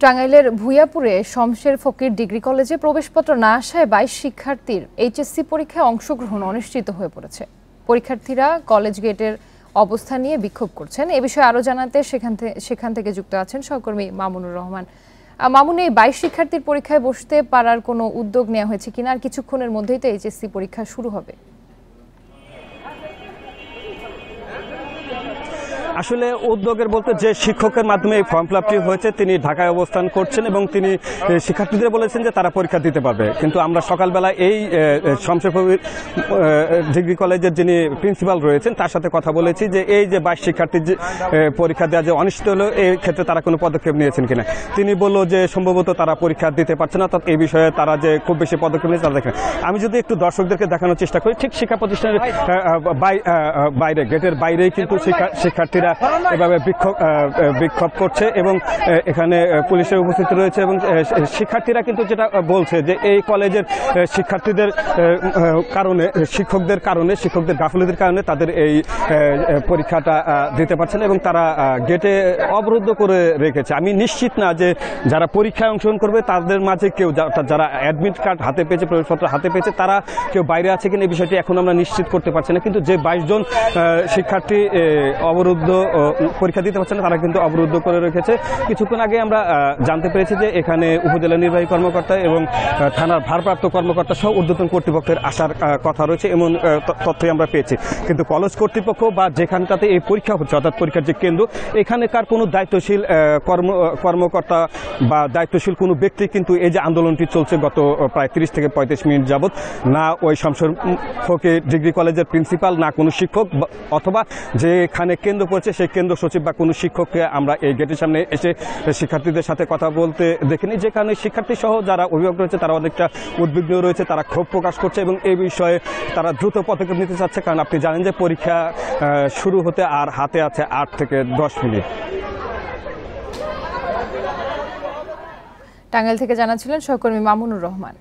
টাঙ্গাইলের ভূঁইয়াপুরে শমশের ফকির ডিগ্রি কলেজে প্রবেশপত্র না আসায় ২২ শিক্ষার্থীর এইচএসসি পরীক্ষায় অংশগ্রহণ অনিশ্চিত হয়ে পড়েছে। পরীক্ষার্থীরা কলেজ গেটের অবস্থা নিয়ে বিক্ষোভ করছেন। এ বিষয়ে আরও জানাতে সেখান থেকে যুক্ত আছেন সহকর্মী মামুনুর রহমান। মামুন, এই ২২ শিক্ষার্থীর পরীক্ষায় বসতে পারার কোনো উদ্যোগ নেওয়া হয়েছে কিনা, আর কিছুক্ষণের মধ্যেই তো এইচএসসি পরীক্ষা শুরু হবে? আসলে উদ্যোগের বলতে যে শিক্ষকের মাধ্যমে এই ফর্ম ফিল আপটি হয়েছে তিনি ঢাকায় অবস্থান করছেন এবং তিনি শিক্ষার্থীদের বলেছেন যে তারা পরীক্ষা দিতে পারবে। কিন্তু আমরা সকালবেলা এই শমশের ফকির ডিগ্রি কলেজের যিনি প্রিন্সিপাল রয়েছেন তার সাথে কথা বলেছি যে এই যে ২২ শিক্ষার্থীর পরীক্ষা দেওয়া যে অনিশ্চিত হলো এই ক্ষেত্রে তারা কোনো পদক্ষেপ নিয়েছেন কিনা। তিনি বলল যে সম্ভবত তারা পরীক্ষা দিতে পারছে না, অর্থাৎ এই বিষয়ে তারা যে খুব বেশি পদক্ষেপ নিয়েছে তারা দেখেন। আমি যদি একটু দর্শকদেরকে দেখানোর চেষ্টা করি, ঠিক শিক্ষা প্রতিষ্ঠানের বাইরে গেটের বাইরেই কিন্তু শিক্ষার্থীরা এভাবে বিক্ষোভ করছে এবং এখানে পুলিশের উপস্থিতি রয়েছে এবং শিক্ষার্থীরা কিন্তু যেটা বলছে যে এই কলেজের শিক্ষার্থীদের কারণে শিক্ষকদের গাফিলতির কারণে তাদের এই পরীক্ষাটা দিতে পারছে না এবং তারা গেটে অবরুদ্ধ করে রেখেছে। আমি নিশ্চিত না যে যারা পরীক্ষায় অংশগ্রহণ করবে তাদের মাঝে কেউ যারা অ্যাডমিট কার্ড হাতে পেয়েছে, প্রবেশপত্র হাতে পেয়েছে, তারা কেউ বাইরে আছে কিনা এই বিষয়টি এখন আমরা নিশ্চিত করতে পারছি না। কিন্তু যে ২২ জন শিক্ষার্থী অবরুদ্ধ পরীক্ষা দিতে পারছে না তারা কিন্তু অবরুদ্ধ করে রেখেছে। কিছুক্ষণ আগে আমরা জানতে পেরেছি যে এখানে উপজেলা নির্বাহী কর্মকর্তা এবং থানার ভারপ্রাপ্ত কর্মকর্তা সহ ঊর্ধ্বতন কর্তৃপক্ষের আসার কথা রয়েছে এমন তথ্যই আমরা পেয়েছি। কিন্তু কলেজ কর্তৃপক্ষ বা যেখানটাতে এই পরীক্ষা হচ্ছে অর্থাৎ পরীক্ষার যে কেন্দ্র, এখানেকার কোনো দায়িত্বশীল কর্মকর্তা বা দায়িত্বশীল কোনো ব্যক্তি কিন্তু এই যে আন্দোলনটি চলছে গত প্রায় ৩০ থেকে ৩৫ মিনিট যাবৎ, না ওই শমশের ফকির ডিগ্রি কলেজের প্রিন্সিপাল, না কোনো শিক্ষক, অথবা যেখানে কেন্দ্র পড়ছে সেই কেন্দ্র সচিব বা কোনো শিক্ষককে আমরা এই গেটের সামনে এসে শিক্ষার্থীদের সাথে কথা বলতে দেখিনি। যেখানে শিক্ষার্থী সহ যারা অভিভাবক রয়েছে তারা অনেকটা উদ্বিগ্ন রয়েছে, তারা ক্ষোভ প্রকাশ করছে এবং এই বিষয়ে তারা দ্রুত পদক্ষেপ নিতে চাচ্ছে। কারণ আপনি জানেন যে পরীক্ষা শুরু হতে আর হাতে আছে ৮ থেকে ১০ মিনিট। টাঙ্গাইল থেকে জানাচ্ছিলেন সহকর্মী মামুনুর রহমান।